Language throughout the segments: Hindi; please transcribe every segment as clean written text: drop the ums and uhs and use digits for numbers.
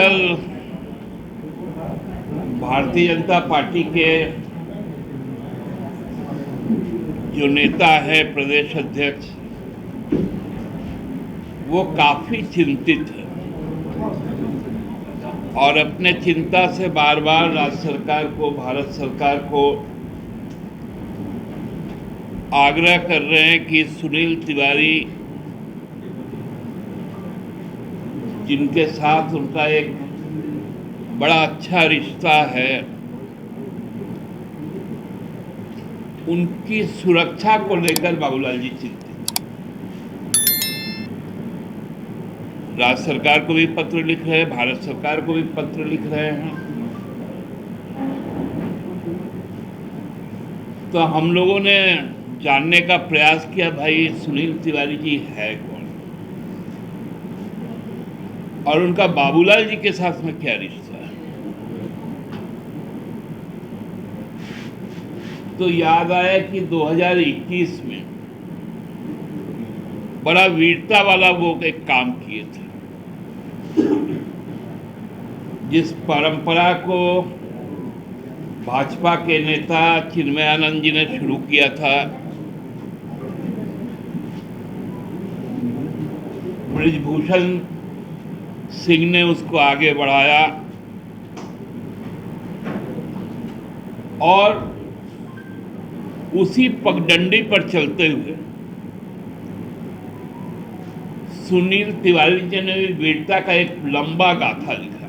कल भारतीय जनता पार्टी के जो नेता है प्रदेश अध्यक्ष, वो काफी चिंतित है और अपने चिंता से बार बार राज्य सरकार को, भारत सरकार को आग्रह कर रहे हैं कि सुनील तिवारी, जिनके साथ उनका एक बड़ा अच्छा रिश्ता है, उनकी सुरक्षा को लेकर बाबूलाल जी चिंतित हैं। राज्य सरकार को भी पत्र लिख रहे हैं, भारत सरकार को भी पत्र लिख रहे हैं। तो हम लोगों ने जानने का प्रयास किया, भाई सुनील तिवारी जी है कौन और उनका बाबूलाल जी के साथ में क्या रिश्ता है। तो याद आया कि 2021 में बड़ा वीरता वाला वो एक काम किए थे, जिस परंपरा को भाजपा के नेता चिन्मयानंद जी ने शुरू किया था। बृजभूषण सिंह ने उसको आगे बढ़ाया और उसी पगडंडी पर चलते हुए सुनील तिवारी जी ने वीरता का एक लंबा गाथा लिखा,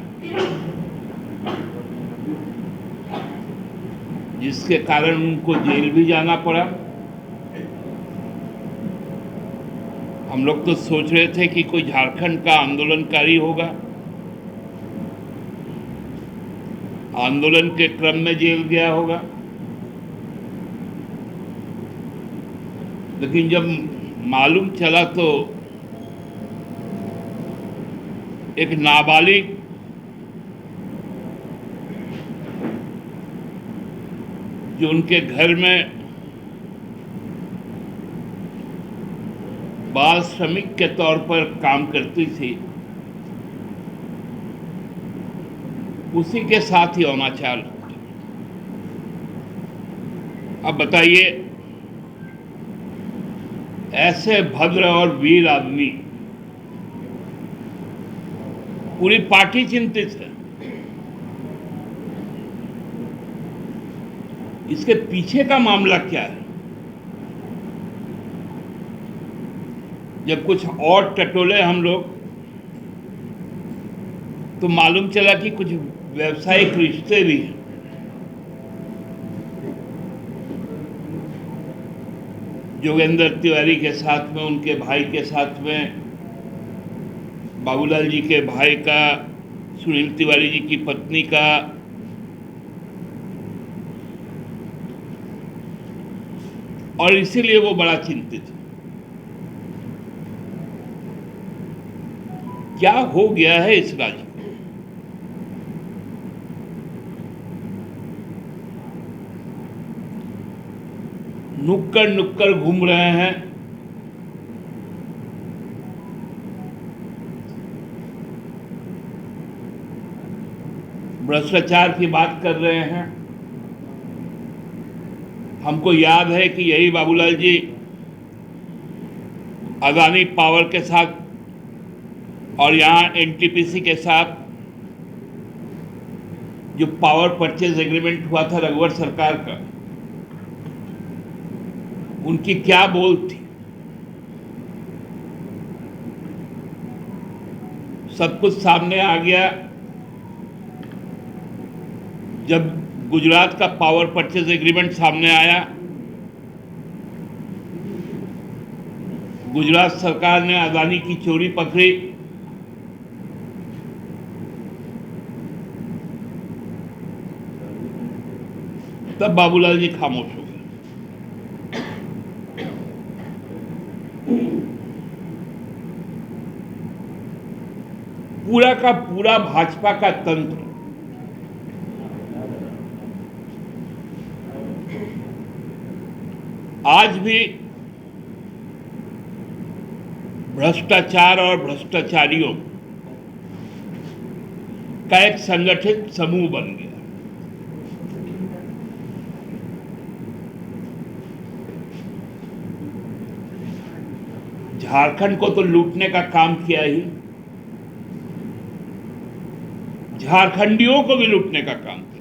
जिसके कारण उनको जेल भी जाना पड़ा। हम लोग तो सोच रहे थे कि कोई झारखंड का आंदोलनकारी होगा, आंदोलन के क्रम में जेल गया होगा, लेकिन जब मालूम चला तो एक नाबालिग जो उनके घर में बाल श्रमिक के तौर पर काम करती थी, उसी के साथ ही अनाचार। अब बताइए, ऐसे भद्र और वीर आदमी, पूरी पार्टी चिंतित है। इसके पीछे का मामला क्या है? जब कुछ और टटोले हम लोग, तो मालूम चला कि कुछ व्यावसायिक रिश्ते भी हैं। जोगेंद्र तिवारी के साथ में, उनके भाई के साथ में, बाबूलाल जी के भाई का, सुनील तिवारी जी की पत्नी का। और इसीलिए वो बड़ा चिंतित है। क्या हो गया है इस राज्य में? नुक्कड़ नुक्कड़ घूम रहे हैं, भ्रष्टाचार की बात कर रहे हैं। हमको याद है कि यही बाबूलाल जी अदानी पावर के साथ और यहाँ एनटीपीसी के साथ जो पावर परचेज एग्रीमेंट हुआ था रघुवर सरकार का, उनकी क्या बोल थी। सब कुछ सामने आ गया जब गुजरात का पावर परचेज एग्रीमेंट सामने आया। गुजरात सरकार ने अदानी की चोरी पकड़ी, तब बाबूलाल जी खामोश हो गए। पूरा का पूरा भाजपा का तंत्र आज भी भ्रष्टाचार और भ्रष्टाचारियों का एक संगठित समूह बन गया। झारखंड को तो लूटने का काम किया ही, झारखंडियों को भी लूटने का काम किया।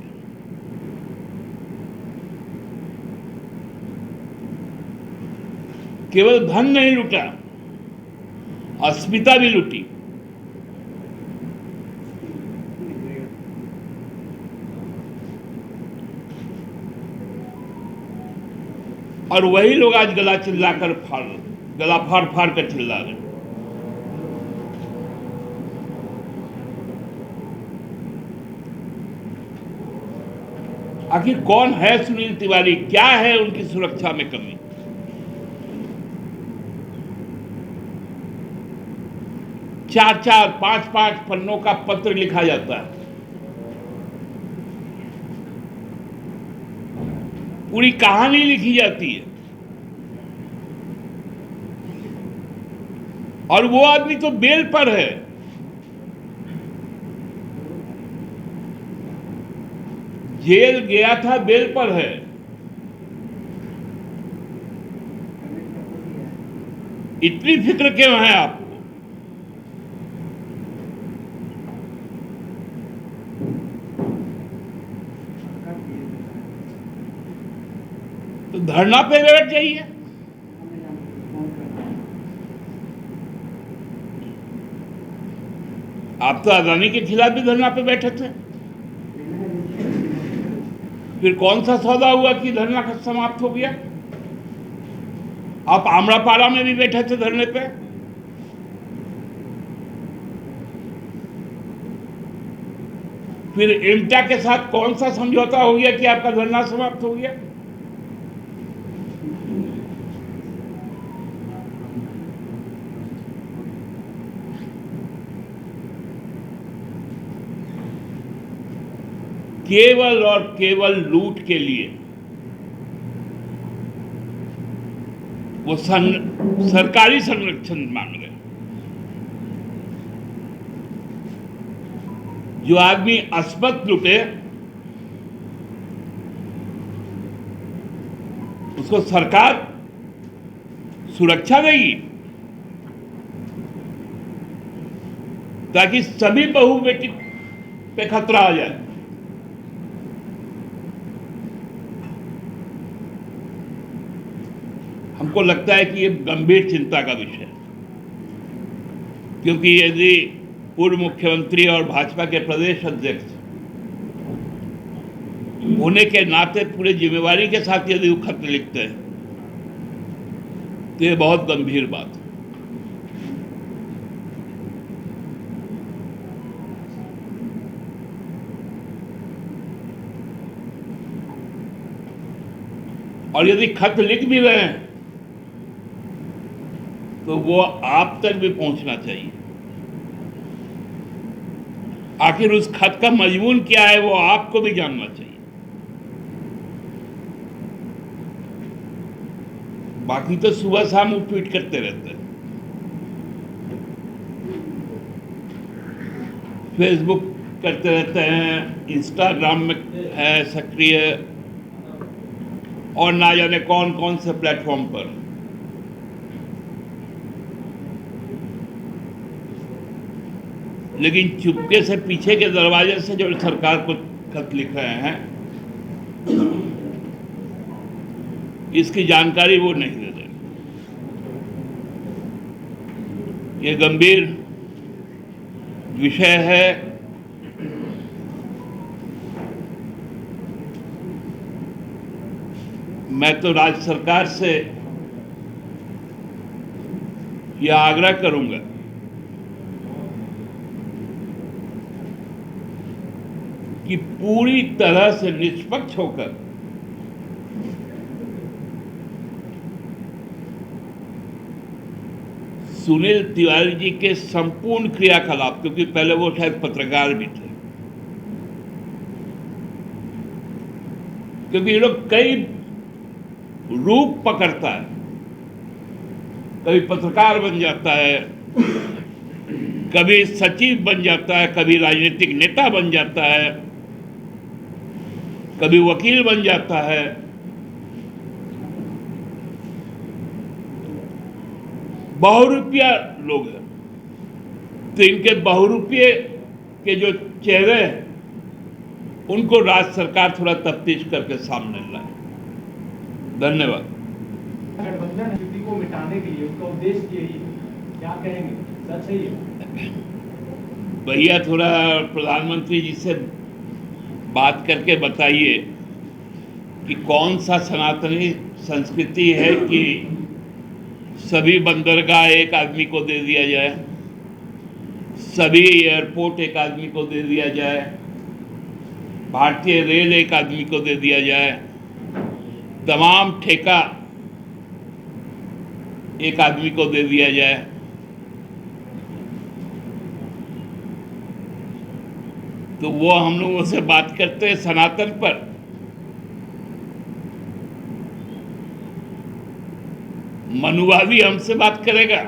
केवल धन नहीं लूटा, अस्मिता भी लूटी। और वही लोग आज गला फाड़ फाड़ कर चिल्ला रहे। आखिर कौन है सुनील तिवारी, क्या है उनकी सुरक्षा में कमी? चार चार पांच पांच पन्नों का पत्र लिखा जाता है, पूरी कहानी लिखी जाती है, और वो आदमी तो बेल पर है। जेल गया था, बेल पर है। इतनी फिक्र क्यों है आपको? तो धरना पे बैठ जाइए। आप तो अदानी के खिलाफ भी धरना पे बैठे थे, फिर कौन सा सौदा हुआ कि धरना समाप्त हो गया? आप आमरापाड़ा में भी बैठे थे धरने पे। फिर एमटा के साथ कौन सा समझौता हो गया कि आपका धरना समाप्त हो गया? केवल और केवल लूट के लिए वो सरकारी संरक्षण मांग रहे। जो आदमी अस्मत लूटे उसको सरकार सुरक्षा देगी, ताकि सभी बहू बेटी पे खतरा आ जाए। हमको लगता है कि ये गंभीर चिंता का विषय है, क्योंकि यदि पूर्व मुख्यमंत्री और भाजपा के प्रदेश अध्यक्ष होने के नाते पूरे जिम्मेवारी के साथ यदि वो खत लिखते हैं तो ये बहुत गंभीर बात है। और यदि खत लिख भी रहे हैं तो वो आप तक भी पहुंचना चाहिए। आखिर उस खत का मजमून क्या है वो आपको भी जानना चाहिए। बाकी तो सुबह शाम वो ट्वीट करते रहते हैं, फेसबुक करते रहते हैं, इंस्टाग्राम में है सक्रिय, और ना जाने कौन कौन से प्लेटफॉर्म पर। लेकिन चुपके से पीछे के दरवाजे से जो सरकार को खत लिख रहे हैं इसकी जानकारी वो नहीं दे रहे। ये गंभीर विषय है। मैं तो राज्य सरकार से यह आग्रह करूंगा कि पूरी तरह से निष्पक्ष होकर सुनील तिवारी जी के संपूर्ण क्रियाकलाप, क्योंकि पहले वो शायद पत्रकार भी थे, क्योंकि ये लोग कई रूप पकड़ता है, कभी पत्रकार बन जाता है, कभी सचिव बन जाता है, कभी राजनीतिक नेता बन जाता है, कभी वकील बन जाता है। बहुरूपिया लोग हैं, तो इनके बहुरूपिये के जो चेहरे हैं उनको राज्य सरकार थोड़ा तफ्तीश करके सामने लाए। धन्यवाद। गठबंधन स्थिति को मिटाने के लिए उसका उद्देश्य यही है, क्या कहेंगे, सच है ये? भैया थोड़ा प्रधानमंत्री जी से बात करके बताइए कि कौन सा सनातनी संस्कृति है कि सभी बंदरगाह एक आदमी को दे दिया जाए, सभी एयरपोर्ट एक आदमी को दे दिया जाए, भारतीय रेल एक आदमी को दे दिया जाए, तमाम ठेका एक आदमी को दे दिया जाए। तो वो हम लोगों से बात करते हैं सनातन पर। मनुवादी हमसे बात करेगा?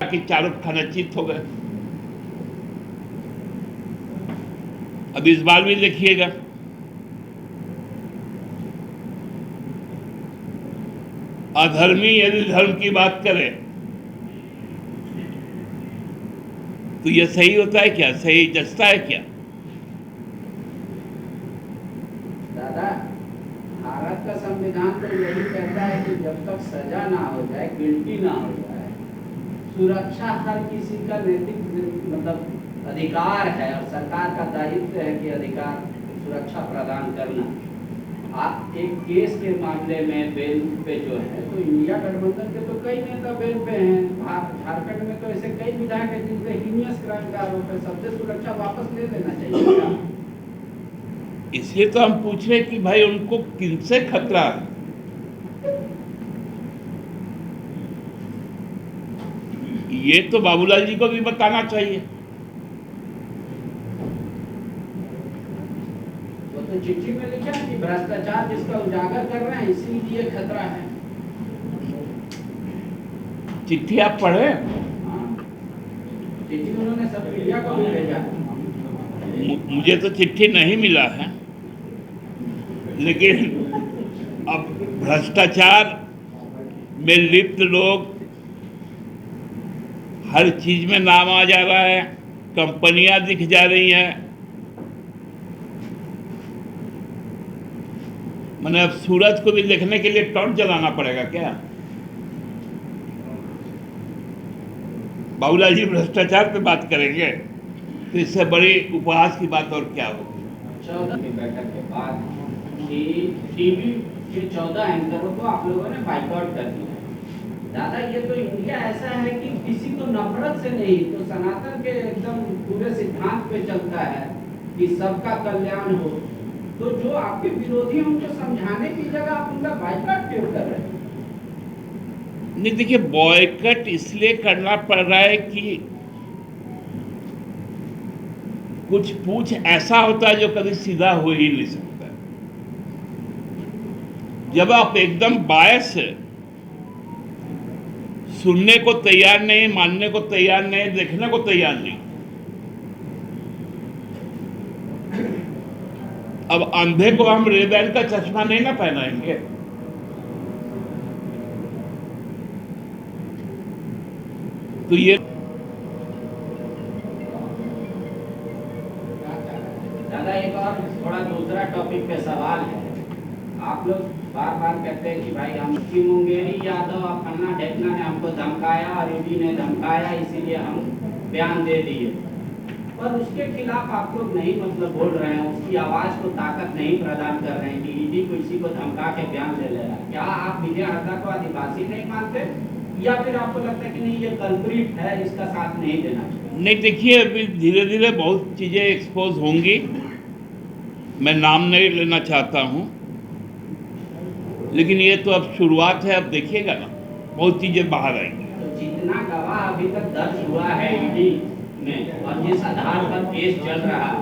कि चारों खनचित हो गए। अब इस बार भी देखिएगा, अधर्मी यदि धर्म की बात करे तो यह सही होता है क्या? सही जचता है क्या? दादा, भारत का संविधान तो यही कहता है कि जब तक सजा ना हो जाए, गिल्टी ना हो जाए, सुरक्षा हर किसी का नैतिक मतलब अधिकार है और सरकार का दायित्व है कि अधिकार सुरक्षा प्रदान करना। आप एक केस के मामले में बेल पे जो है, तो इंडिया गठबंधन के तो कई नेता बेल पे हैं। झारखंड में तो ऐसे कई विधायक हैं जिनसे हीनियस क्राइम का आरोप है, सबसे सुरक्षा वापस ले लेना चाहिए क्या? इसलिए तो हम पूछ रहे कि भाई उनको किनसे खतरा है? ये तो बाबूलाल जी को भी बताना चाहिए। वो तो चिट्ठी में लिखा है कि भ्रष्टाचार जिसका उजागर कर रहे हैं इसीलिए खतरा है। चिट्ठी आप पढ़े? हाँ, चिट्ठी उन्होंने सब मीडिया को भी भेजा। मुझे तो चिट्ठी नहीं मिला है, लेकिन अब भ्रष्टाचार में लिप्त लोग, हर चीज में नाम आ जा रहा है, कंपनियां दिख जा रही हैं। मैंने अब सूरज को भी देखने के लिए टॉर्च जलाना पड़ेगा क्या? बाबूलाल जी भ्रष्टाचार पे बात करेंगे तो इससे बड़ी उपहास की बात और क्या होगी? 14 की बैठक के बाद टीवी के 14 एंकरों को आप लोगों ने बाइकआउट कर दिया। दादा, ये तो इंडिया ऐसा है कि किसी को नफरत से नहीं, तो सनातन के एकदम पूरे सिद्धांत पे चलता है कि सबका कल्याण हो। तो जो आपके विरोधी हैं उनको समझाने की जगह आप उनका बाइकआउट क्यों कर रहे हैं? नहीं, देखिए, बॉयकट इसलिए करना पड़ रहा है कि कुछ पूछ ऐसा होता है जो कभी सीधा हो ही नहीं सकता। जब आप एकदम बायस है, सुनने को तैयार नहीं, मानने को तैयार नहीं, देखने को तैयार नहीं, अब अंधे को हम रेबैन का चश्मा नहीं ना पहनाएंगे। तो ये दादा, एक और थोड़ा दूसरा टॉपिक पे सवाल है। आप लोग बार बार कहते हैं कि भाई हम की मुंगेरी यादव और फन्ना ढेकना ने हमको धमकाया और ईडी ने धमकाया, इसीलिए हम बयान दे दिए, पर उसके खिलाफ आप लोग नहीं मतलब बोल रहे हैं, उसकी आवाज को ताकत नहीं प्रदान कर रहे हैं कि ईडी को इसी को धमका के बयान ले ले रहा है। क्या आप विजय हरदा को आदिवासी नहीं मानते, या फिर आपको लगता है कि नहीं ये कल्प्रिट है, इसका साथ नहीं देना चाहिए? नहीं, देखिए, अभी धीरे धीरे बहुत चीजें एक्सपोज होंगी। मैं नाम नहीं लेना चाहता हूं, लेकिन ये तो अब शुरुआत है। अब देखिएगा ना, बहुत चीजें बाहर आएंगी। तो जितना गवाह अभी तक दर्ज हुआ है ईडी में और जिस आधार पर केस चल रहा है,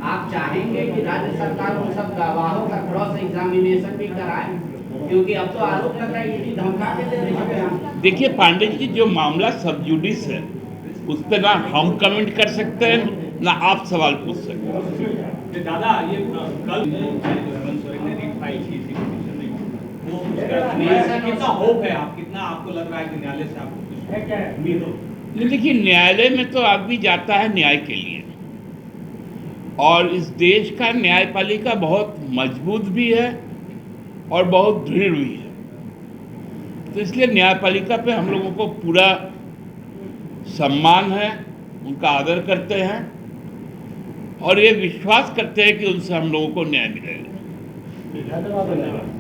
आप चाहेंगे कि राज्य सरकार उन सब गवाहों का क्रॉस एग्जामिनेशन भी कराए? क्योंकि अब तो आरोप लग रहा है ईडी धमका के दे रही है बयान। देखिए पांडे जी, जो मामला सब जुडिस है उस पर ना हम कमेंट कर सकते हैं ना आप सवाल पूछ सकते हैं। दादा ये कल हेमंत सोरेन ने रीट फाइल की थी पिटीशन में, वो उसका कितना होप है, आप कितना आपको लग रहा है कि न्यायालय से आपको कुछ है क्या उम्मीद हो? नहीं, देखिए न्यायालय में तो आदमी जाता है न्याय के लिए, और इस देश का न्यायपालिका बहुत मजबूत भी है और बहुत दृढ़ भी है, तो इसलिए न्यायपालिका पे हम लोगों को पूरा सम्मान है, उनका आदर करते हैं और ये विश्वास करते हैं कि उनसे हम लोगों को न्याय मिलेगा। धन्यवाद।